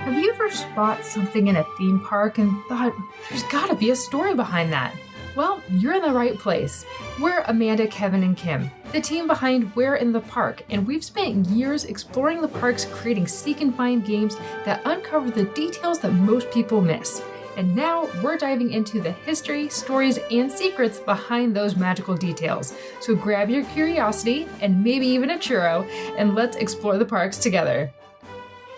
Have you ever spot something in a theme park and thought, there's gotta be a story behind that? Well, you're in the right place. We're Amanda, Kevin, and Kim, the team behind We're in the Park, and we've spent years exploring the parks, creating seek and find games that uncover the details that most people miss. And now we're diving into the history, stories, and secrets behind those magical details. So grab your curiosity and maybe even a churro, and let's explore the parks together.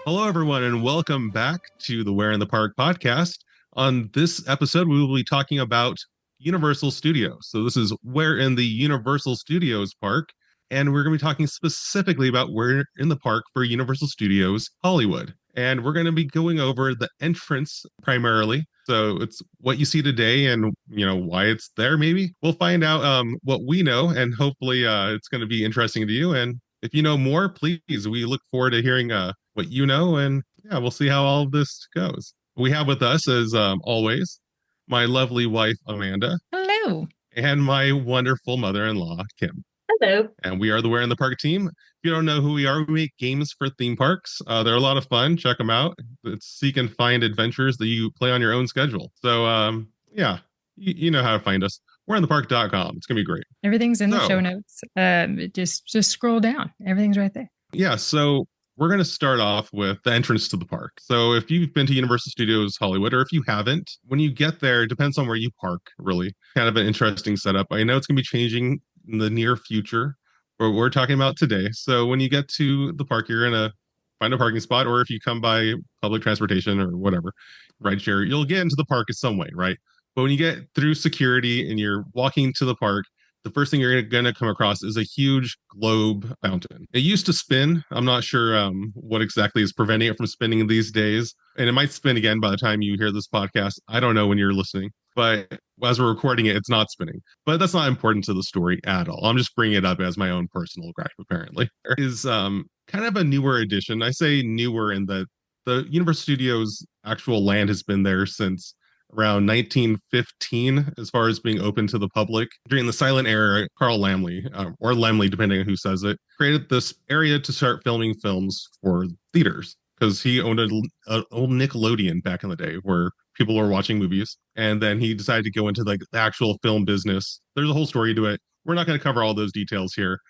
Hello, everyone, and welcome back to the Where in the Park podcast. On this episode, we will be talking about Universal Studios. So this is Where in the Universal Studios Park, and we're going to be talking specifically about Where in the Park for Universal Studios Hollywood. And we're going to be going over the entrance primarily. So it's what you see today and, why it's there, maybe. We'll find out what we know, and hopefully it's going to be interesting to you. And if you know more, please, we look forward to hearing what you know, and we'll see how all of this goes. We have with us, as always, my lovely wife, Amanda. Hello. And my wonderful mother-in-law, Kim. Hello. And we are the Where in the Park team. If you don't know who we are, we make games for theme parks. They're a lot of fun. Check them out. It's seek and find adventures that you play on your own schedule. So, you know how to find us. Whereinthepark.com. It's going to be great. Everything's in the show notes. Just scroll down. Everything's right there. Yeah, so we're going to start off with the entrance to the park. So if you've been to Universal Studios Hollywood, or if you haven't, when you get there, it depends on where you park, really. Kind of an interesting setup. I know it's going to be changing in the near future, but we're talking about today. So when you get to the park, you're going to find a parking spot, or if you come by public transportation or whatever, rideshare, you'll get into the park in some way, right? But when you get through security and you're walking to the park, the first thing you're going to come across is a huge globe fountain. It used to spin. I'm not sure what exactly is preventing it from spinning these days. And it might spin again by the time you hear this podcast. I don't know when you're listening. But as we're recording it, it's not spinning. But that's not important to the story at all. I'm just bringing it up as my own personal gripe, apparently. It is kind of a newer addition. I say newer in that the Universal Studios actual land has been there since around 1915, as far as being open to the public. During the silent era, Carl Laemmle, or Laemmle, depending on who says it, created this area to start filming films for theaters, because he owned an old Nickelodeon back in the day where people were watching movies. And then he decided to go into the actual film business. There's a whole story to it. We're not going to cover all those details here.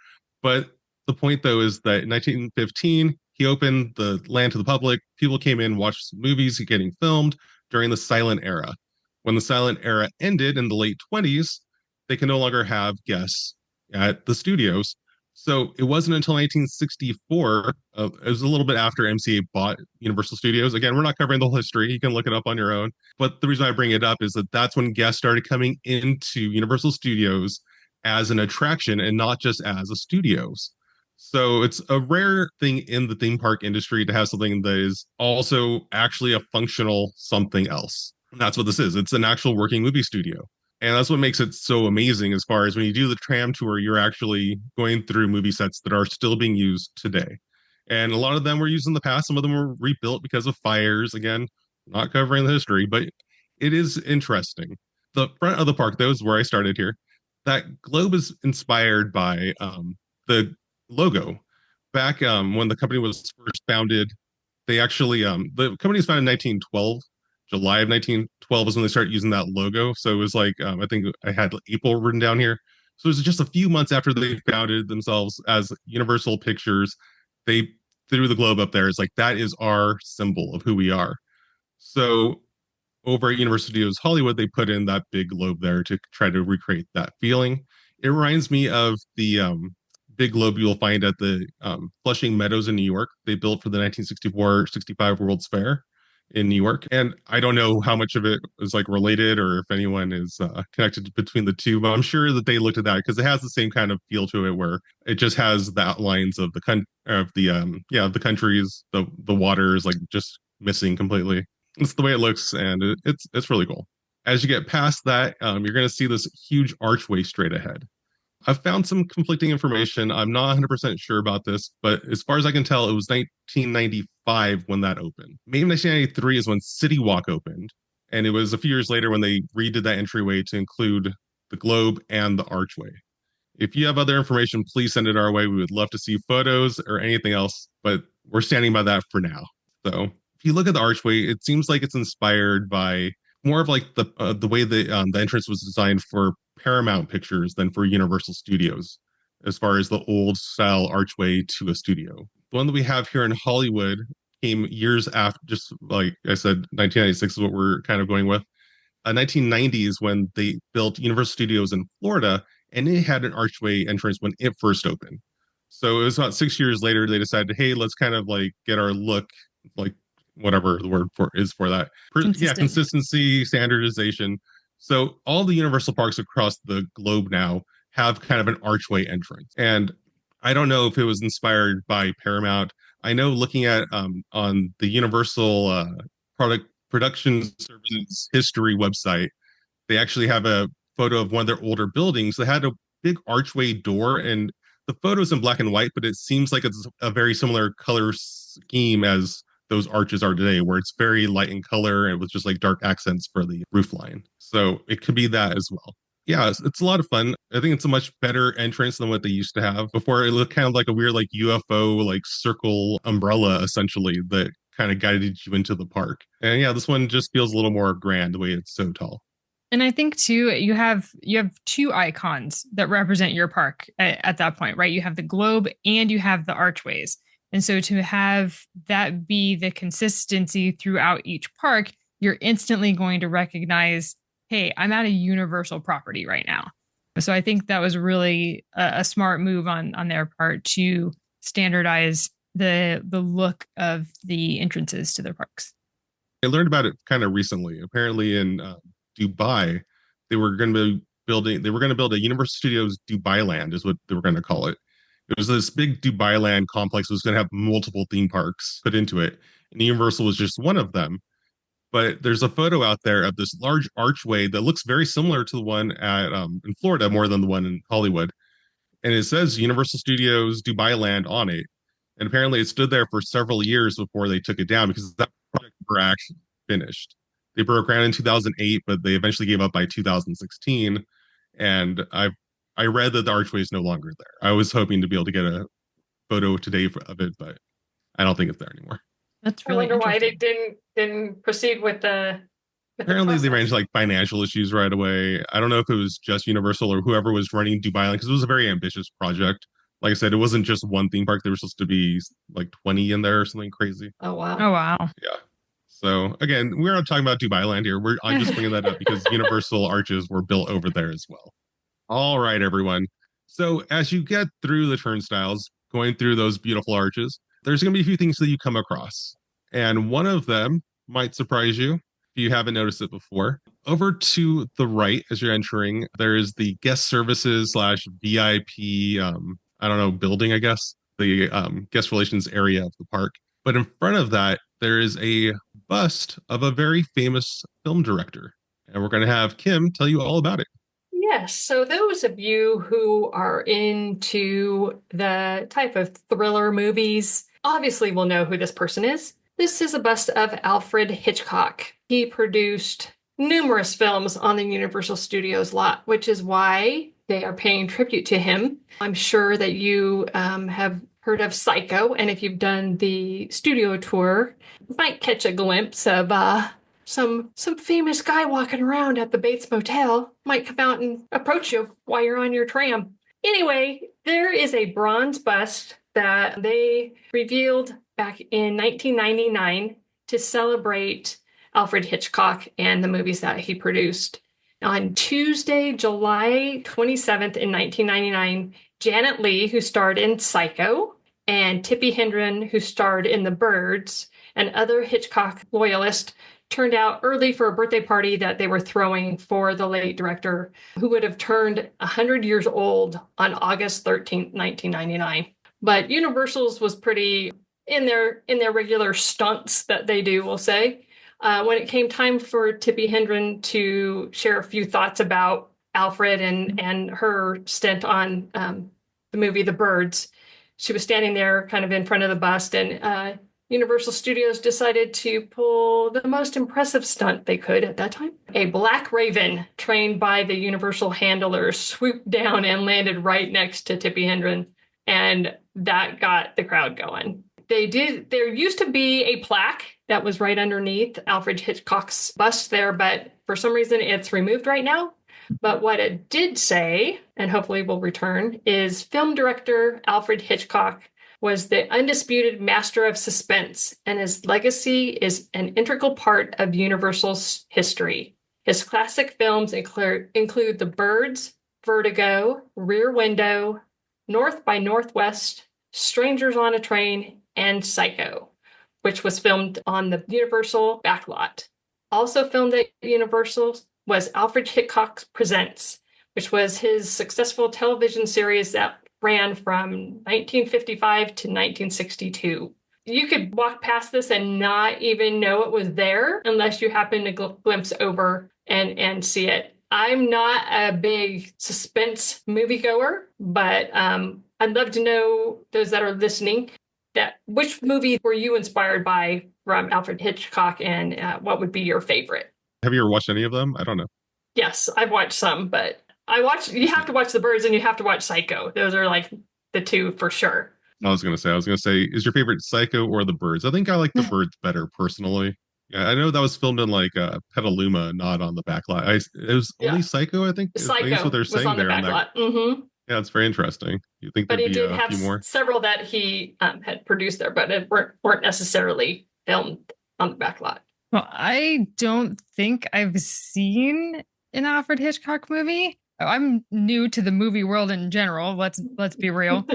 But the point, though, is that in 1915, he opened the land to the public. People came in, watched movies getting filmed during the silent era. When the silent era ended in the late 20s, they can no longer have guests at the studios. So it wasn't until 1964, it was a little bit after MCA bought Universal Studios. Again, we're not covering the whole history. You can look it up on your own. But the reason I bring it up is that that's when guests started coming into Universal Studios as an attraction and not just as a studios. So it's a rare thing in the theme park industry to have something that is also actually a functional something else. And that's what this is. It's an actual working movie studio. And that's what makes it so amazing, as far as when you do the tram tour, you're actually going through movie sets that are still being used today. And a lot of them were used in the past. Some of them were rebuilt because of fires. Again, not covering the history, but it is interesting. The front of the park, though, is where I started here. That globe is inspired by the logo. Back when the company was first founded, they actually the company was founded in 1912. July of 1912 is when they started using that logo. So it was like I think I had April written down here. So it was just a few months after they founded themselves as Universal Pictures, they threw the globe up there. It's like, that is our symbol of who we are. So over at Universal Studios Hollywood, they put in that big globe there to try to recreate that feeling. It reminds me of the big globe you'll find at the Flushing Meadows in New York. They built for the 1964-65 World's Fair in New York. And I don't know how much of it is related, or if anyone is connected between the two, but I'm sure that they looked at that because it has the same kind of feel to it, where it just has the outlines of the the countries, the water is just missing completely. It's the way it looks, and it's really cool. As you get past that, you're going to see this huge archway straight ahead. I've found some conflicting information. I'm not 100% sure about this, but as far as I can tell, it was 1995 when that opened. Maybe 1993 is when City Walk opened, and it was a few years later when they redid that entryway to include the globe and the archway. If you have other information, please send it our way. We would love to see photos or anything else, but we're standing by that for now. So if you look at the archway, it seems like it's inspired by more of like the way the entrance was designed for Paramount Pictures than for Universal Studios, as far as the old style archway to a studio. The one that we have here in Hollywood came years after, just like I said, 1996 is what we're kind of going with. 1990 is when they built Universal Studios in Florida, and it had an archway entrance when it first opened. So it was about 6 years later they decided, hey, let's kind of like get our look, like whatever the word for is for that. Yeah, consistency, standardization. So all the Universal parks across the globe now have kind of an archway entrance. And I don't know if it was inspired by Paramount. I know looking at on the Universal production services history website, they actually have a photo of one of their older buildings that had a big archway door, and the photo's in black and white, but it seems like it's a very similar color scheme as those arches are today, where it's very light in color and with just like dark accents for the roof line. So it could be that as well. Yeah, it's a lot of fun. I think it's a much better entrance than what they used to have. Before, it looked kind of like a weird like UFO like circle umbrella essentially that kind of guided you into the park. And yeah, this one just feels a little more grand the way it's so tall. And I think too, you have two icons that represent your park at that point, right? You have the globe and you have the archways. And so to have that be the consistency throughout each park, you're instantly going to recognize, hey, I'm at a Universal property right now. So I think that was really a smart move on their part to standardize the look of the entrances to their parks. I learned about it kind of recently. Apparently in Dubai, they were going to build a Universal Studios Dubai Land is what they were going to call it. It was this big Dubai Land complex that was going to have multiple theme parks put into it. And Universal was just one of them. But there's a photo out there of this large archway that looks very similar to the one at in Florida more than the one in Hollywood. And it says Universal Studios Dubai Land on it. And apparently it stood there for several years before they took it down because that project never actually finished. They broke ground in 2008, but they eventually gave up by 2016. And I read that the archway is no longer there. I was hoping to be able to get a photo today of it, but I don't think it's there anymore. That's really I wonder why they didn't proceed with the. Apparently, they ran into like financial issues right away. I don't know if it was just Universal or whoever was running Dubai Island because it was a very ambitious project. Like I said, it wasn't just one theme park. There were supposed to be like 20 in there or something crazy. Oh wow! Oh wow! Yeah. So again, we're not talking about Dubai Land here. I'm just bringing that up because Universal arches were built over there as well. All right, everyone. So as you get through the turnstiles, going through those beautiful arches, there's going to be a few things that you come across. And one of them might surprise you if you haven't noticed it before. Over to the right, as you're entering, there is the guest services / VIP, I don't know, building, I guess, the guest relations area of the park. But in front of that, there is a bust of a very famous film director. And we're going to have Kim tell you all about it. Yes. So those of you who are into the type of thriller movies obviously will know who this person is. This is a bust of Alfred Hitchcock. He produced numerous films on the Universal Studios lot, which is why they are paying tribute to him. I'm sure that you have heard of Psycho, and if you've done the studio tour, you might catch a glimpse of some famous guy walking around at the Bates Motel might come out and approach you while you're on your tram. Anyway, there is a bronze bust that they revealed back in 1999 to celebrate Alfred Hitchcock and the movies that he produced. On Tuesday, July 27th in 1999, Janet Leigh, who starred in Psycho, and Tippi Hedren, who starred in The Birds, and other Hitchcock loyalists turned out early for a birthday party that they were throwing for the late director, who would have turned 100 years old on August 13th, 1999. But Universal's was pretty in their regular stunts that they do, we'll say. When it came time for Tippi Hedren to share a few thoughts about Alfred and her stint on the movie The Birds, she was standing there kind of in front of the bust, and Universal Studios decided to pull the most impressive stunt they could at that time. A black raven trained by the Universal handlers swooped down and landed right next to Tippi Hedren, and that got the crowd going. They did. There used to be a plaque that was right underneath Alfred Hitchcock's bust there, but for some reason it's removed right now. But what it did say, and hopefully will return, is film director Alfred Hitchcock was the undisputed master of suspense, and his legacy is an integral part of Universal's history. His classic films include The Birds, Vertigo, Rear Window, North by Northwest, Strangers on a Train, and Psycho, which was filmed on the Universal backlot. Also filmed at Universal was Alfred Hitchcock Presents, which was his successful television series that ran from 1955 to 1962. You could walk past this and not even know it was there unless you happen to glimpse over and see it. I'm not a big suspense moviegoer, but I'd love to know, those that are listening, that which movie were you inspired by from Alfred Hitchcock, and what would be your favorite? Have you ever watched any of them? I don't know. Yes, I've watched some, but you have to watch The Birds and you have to watch Psycho. Those are like the two for sure. I was gonna say, is your favorite Psycho or The Birds? I think I like The Birds better personally. Yeah, I know that was filmed in like Petaluma, not on the backlot. It was only Psycho, I think. Psycho I guess what they're was saying on the there. backlot. Mm-hmm. Yeah, it's very interesting. You think But there'd he be did a have few more? several that he had produced there, but it weren't necessarily filmed on the backlot. Well, I don't think I've seen an Alfred Hitchcock movie. I'm new to the movie world in general. Let's be real.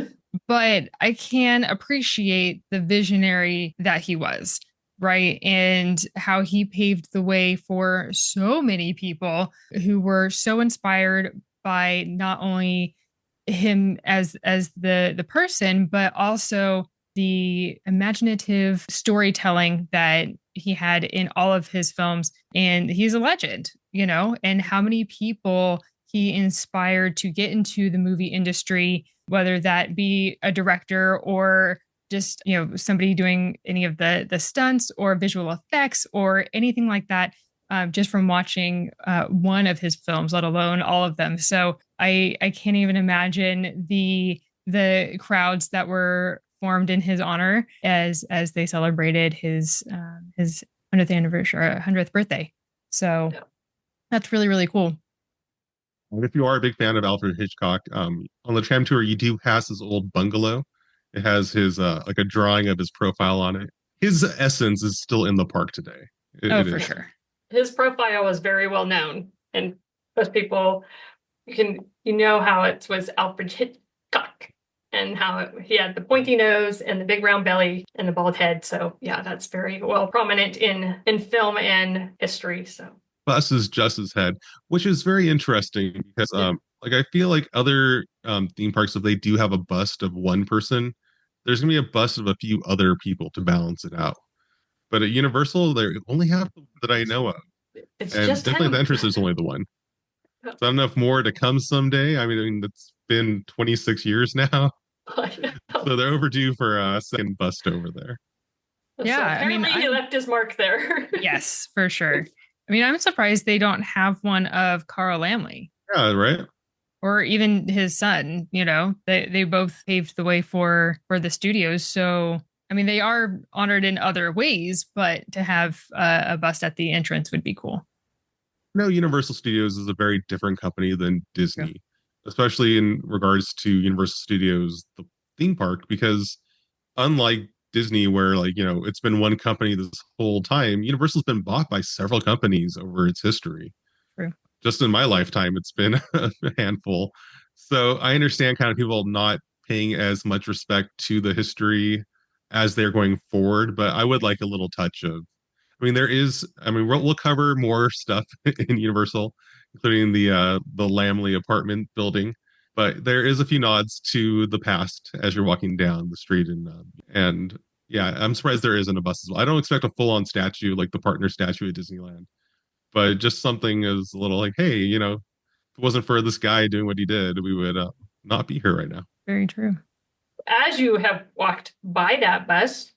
But I can appreciate the visionary that he was, right? And how he paved the way for so many people who were so inspired by not only him as the person, but also the imaginative storytelling that he had in all of his films. And he's a legend, and how many people he inspired to get into the movie industry, whether that be a director or just, somebody doing any of the stunts or visual effects or anything like that, just from watching one of his films, let alone all of them. So I can't even imagine the crowds that were formed in his honor as they celebrated his 100th anniversary, 100th birthday. So that's really, really cool. If you are a big fan of Alfred Hitchcock, on the tram tour, you do pass his old bungalow. It has his like a drawing of his profile on it. His essence is still in the park today. For sure. His profile was very well known, and most people how it was Alfred Hitchcock, and how he had the pointy nose and the big round belly and the bald head. So yeah, that's very well prominent in film and history. So. Bust is just his head, which is very interesting because I feel like other theme parks, if they do have a bust of one person, there's gonna be a bust of a few other people to balance it out. But at Universal, they only have the one that I know of. It's and just definitely him. The entrance is only the one. So I don't know if more to come someday. I mean, it's been 26 years now. So they're overdue for a second bust over there. Yeah, so apparently he left his mark there. Yes, for sure. I mean, I'm surprised they don't have one of Carl Laemmle. Yeah, right. Or even his son. They both paved the way for the studios. So, I mean, they are honored in other ways, but to have a bust at the entrance would be cool. No, Universal Studios is a very different company than Disney, especially in regards to Universal Studios, the theme park, because unlike Disney, where it's been one company this whole time, Universal's been bought by several companies over its history. True. Just in my lifetime, it's been a handful. So I understand kind of people not paying as much respect to the history as they're going forward, but I would like a little touch of. We'll cover more stuff in Universal, including the Laemmle apartment building. But there is a few nods to the past as you're walking down the street, and yeah, I'm surprised there isn't a bus as well. I don't expect a full-on statue like the partner statue at Disneyland, but just something is a little like, hey, if it wasn't for this guy doing what he did, we would not be here right now. Very true. As you have walked by that bus,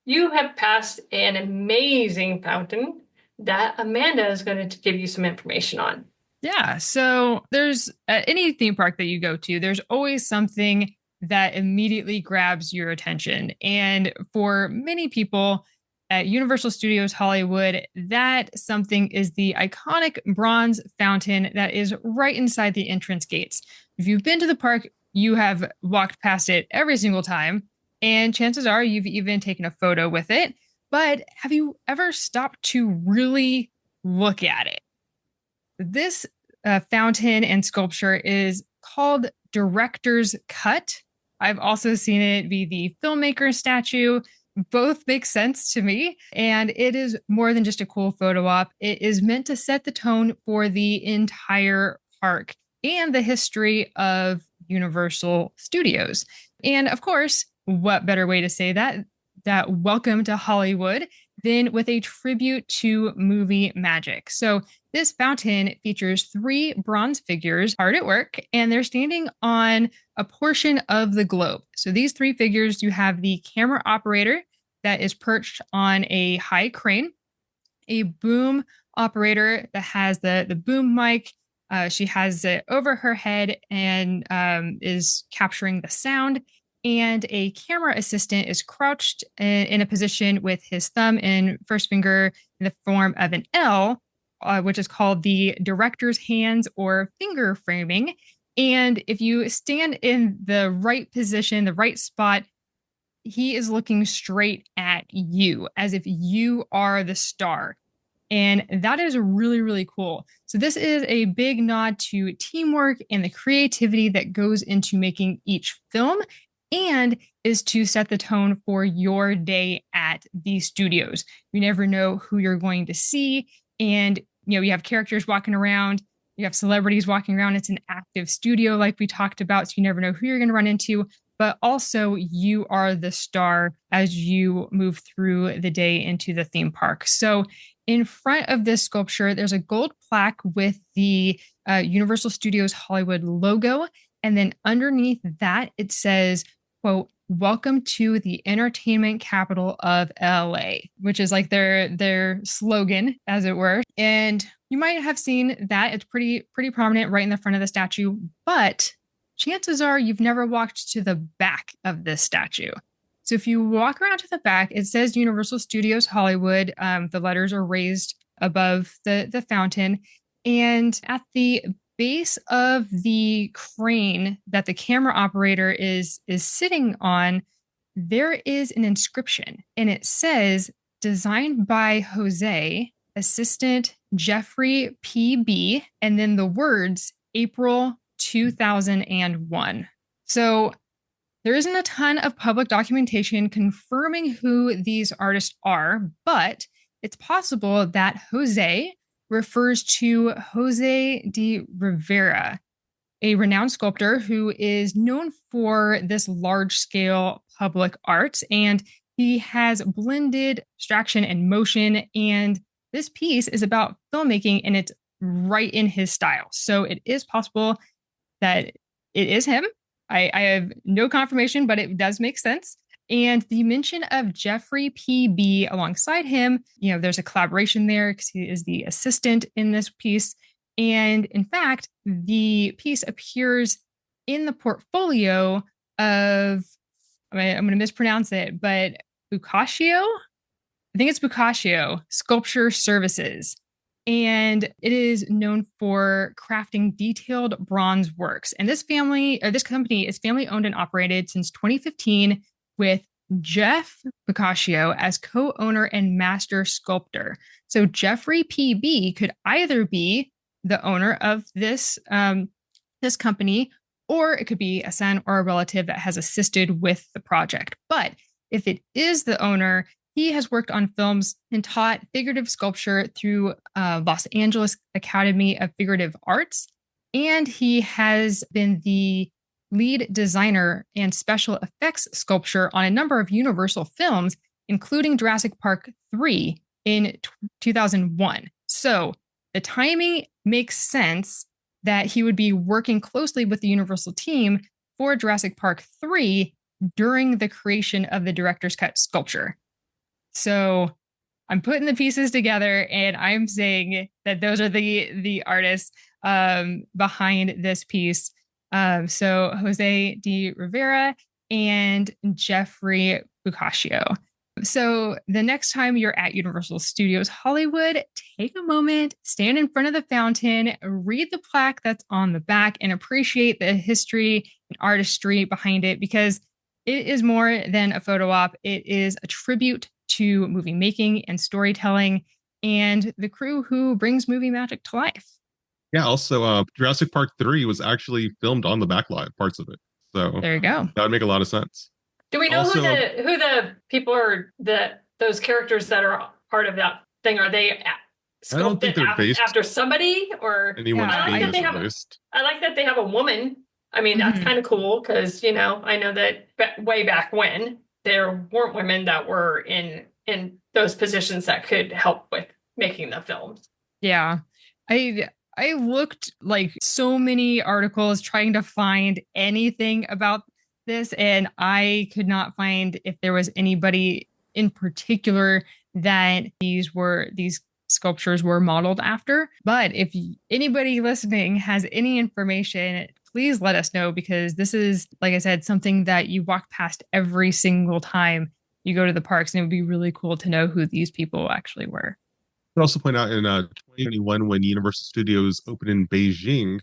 you have passed an amazing fountain that Amanda is going to give you some information on. Yeah. So there's any theme park that you go to, there's always something that immediately grabs your attention. And for many people at Universal Studios Hollywood, that something is the iconic bronze fountain that is right inside the entrance gates. If you've been to the park, you have walked past it every single time, and chances are you've even taken a photo with it. But have you ever stopped to really look at it? This fountain and sculpture is called Director's Cut. I've also seen it be the filmmaker statue. Both make sense to me. And it is more than just a cool photo op. It is meant to set the tone for the entire park and the history of Universal Studios. And of course, what better way to say that welcome to Hollywood than with a tribute to movie magic. So this fountain features 3 bronze figures hard at work, and they're standing on a portion of the globe. So these 3 figures, you have the camera operator that is perched on a high crane, a boom operator that has the boom mic. She has it over her head and is capturing the sound. And a camera assistant is crouched in a position with his thumb and first finger in the form of an L, which is called the director's hands or finger framing. And if you stand in the right position, the right spot, he is looking straight at you as if you are the star. And that is really, really cool. So this is a big nod to teamwork and the creativity that goes into making each film, and is to set the tone for your day at the studios. You never know who you're going to see. And, you have characters walking around, you have celebrities walking around. It's an active studio like we talked about. So you never know who you're going to run into, but also you are the star as you move through the day into the theme park. So in front of this sculpture, there's a gold plaque with the Universal Studios Hollywood logo. And then underneath that, it says, quote, "Welcome to the entertainment capital of LA," which is like their slogan, as it were. And you might have seen that. It's pretty prominent right in the front of the statue, but chances are you've never walked to the back of this statue. So if you walk around to the back, it says Universal Studios Hollywood. The letters are raised above the fountain. And at the base of the crane that the camera operator is sitting on, there is an inscription, and it says, "Designed by Jose, assistant Jeffrey P.B.," and then the words, "April 2001. So there isn't a ton of public documentation confirming who these artists are, but it's possible that Jose refers to Jose de Rivera, a renowned sculptor who is known for this large-scale public art, and he has blended abstraction and motion, and this piece is about filmmaking, and it's right in his style. So it is possible that it is him. I have no confirmation, but it does make sense. And the mention of Jeffrey P.B. alongside him, there's a collaboration there because he is the assistant in this piece. And in fact, the piece appears in the portfolio of, I'm going to mispronounce it, but Boccaccio? I think it's Boccaccio Sculpture Services. And it is known for crafting detailed bronze works. And this company is family owned and operated since 2015 with Jeff Boccaccio as co-owner and master sculptor. So Jeffrey P.B. could either be the owner of this company, or it could be a son or a relative that has assisted with the project. But if it is the owner, he has worked on films and taught figurative sculpture through Los Angeles Academy of Figurative Arts. And he has been the lead designer and special effects sculpture on a number of Universal films, including Jurassic Park 3 in 2001. So the timing makes sense that he would be working closely with the Universal team for Jurassic Park 3 during the creation of the director's cut sculpture. So I'm putting the pieces together, and I'm saying that those are the artists behind this piece. So Jose de Rivera and Jeffrey Boccaccio. So the next time you're at Universal Studios Hollywood, take a moment, stand in front of the fountain, read the plaque that's on the back, and appreciate the history and artistry behind it, because it is more than a photo op. It is a tribute to movie making and storytelling and the crew who brings movie magic to life. Yeah, also Jurassic Park 3 was actually filmed on the backlot, parts of it. So there you go. That would make a lot of sense. Do we know Also, who the people are, those characters that are part of that thing? Are they I don't think sculpted they're based after somebody, or anyone Yeah, I like famous that at least. I like that they have a woman. I mean, that's Mhm. kind of cool because, I know that way back when there weren't women that were in those positions that could help with making the films. Yeah. I looked like so many articles trying to find anything about this, and I could not find if there was anybody in particular that these sculptures were modeled after. But if anybody listening has any information, please let us know, because this is, like I said, something that you walk past every single time you go to the parks, and it would be really cool to know who these people actually were. I would also point out in 2021, when Universal Studios opened in Beijing,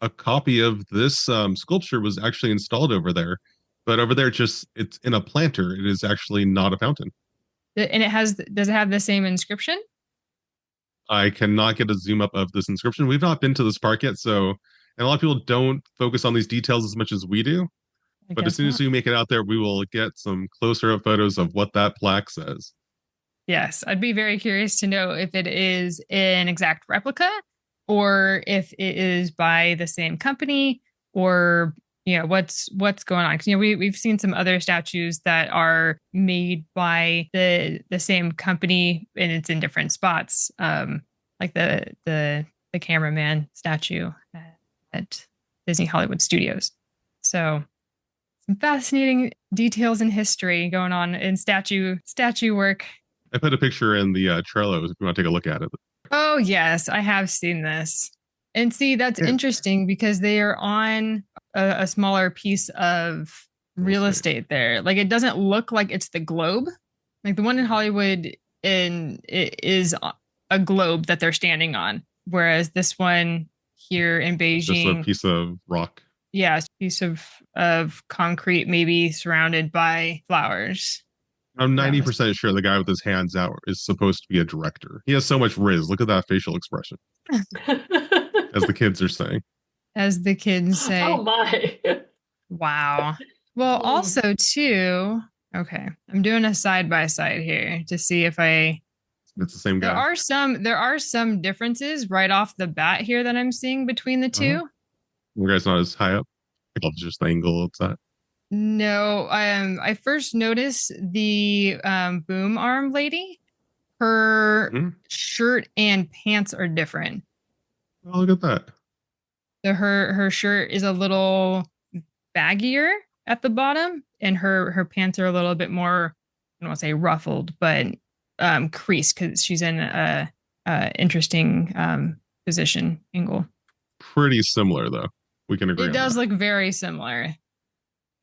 a copy of this sculpture was actually installed over there. But over there, it's in a planter. It is actually not a fountain. And does it have the same inscription? I cannot get a zoom up of this inscription. We've not been to this park yet, and a lot of people don't focus on these details as much as we do. But as soon as we make it out there, we will get some closer up photos of what that plaque says. Yes, I'd be very curious to know if it is an exact replica or if it is by the same company, or what's going on. Because we've seen some other statues that are made by the same company and it's in different spots, like the cameraman statue at Disney Hollywood Studios. So some fascinating details in history going on in statue work. I put a picture in the Trello if you want to take a look at it. Oh, yes, I have seen this. And see, that's interesting because they are on a smaller piece of real estate there. Like, it doesn't look like it's the globe. Like the one in Hollywood it is a globe that they're standing on. Whereas this one here in Beijing, just a piece of rock. Yeah, it's a piece of concrete, maybe surrounded by flowers. I'm 90% sure the guy with his hands out is supposed to be a director. He has so much riz. Look at that facial expression. As the kids are saying. As the kids say. Oh my. Wow. Well, also too, okay, I'm doing a side by side here to see if it's the same guy. There are some differences right off the bat here that I'm seeing between the two. You guys not as high up? I think it's just the angle of that. No, I first noticed the boom arm lady. Her shirt and pants are different. Oh, look at that. So her shirt is a little baggier at the bottom, and her pants are a little bit more, I don't want to say ruffled, but creased, because she's in a interesting position angle. Pretty similar, though. We can agree. It does look very similar.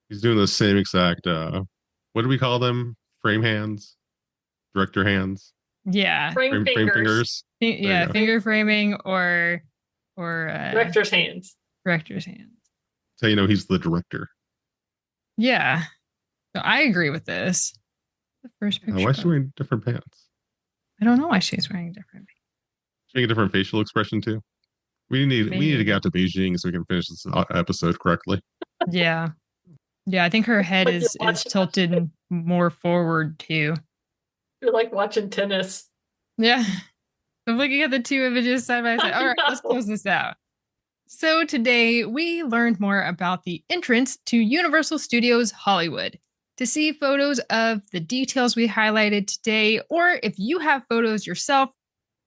He's doing the same exact. What do we call them? Frame hands, director hands. Yeah, frame fingers. Yeah, finger framing or director's hands. Director's hands. So he's the director. Yeah, so I agree with this. The first picture. Why is she wearing different pants? I don't know why she's wearing different pants. She's making a different facial expression too. We need to get out to Beijing so we can finish this episode correctly. Yeah. Yeah, I think her head is tilted more forward too. You're like watching tennis. Yeah. I'm looking at the two images side by side. All right, let's close this out. So today we learned more about the entrance to Universal Studios Hollywood. To see photos of the details we highlighted today, or if you have photos yourself,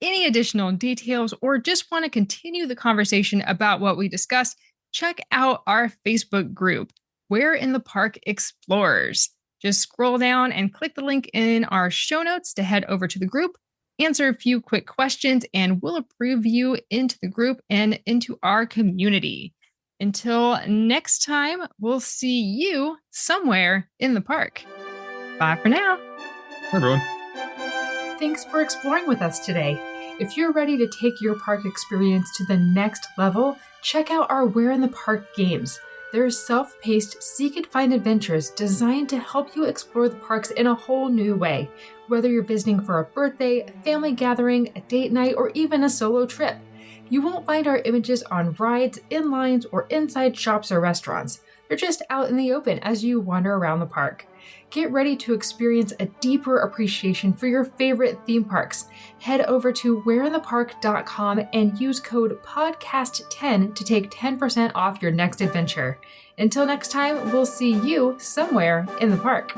any additional details, or just want to continue the conversation about what we discussed, check out our Facebook group, Where in the Park Explorers. Just scroll down and click the link in our show notes to head over to the group, answer a few quick questions, and we'll approve you into the group and into our community. Until next time, we'll see you somewhere in the park. Bye for now. Bye, everyone. Thanks for exploring with us today. If you're ready to take your park experience to the next level, check out our Where in the Park games. They're self-paced seek and find adventures designed to help you explore the parks in a whole new way, whether you're visiting for a birthday, a family gathering, a date night, or even a solo trip. You won't find our images on rides, in lines, or inside shops or restaurants. They're just out in the open as you wander around the park. Get ready to experience a deeper appreciation for your favorite theme parks. Head over to whereinthepark.com and use code PODCAST10 to take 10% off your next adventure. Until next time, we'll see you somewhere in the park.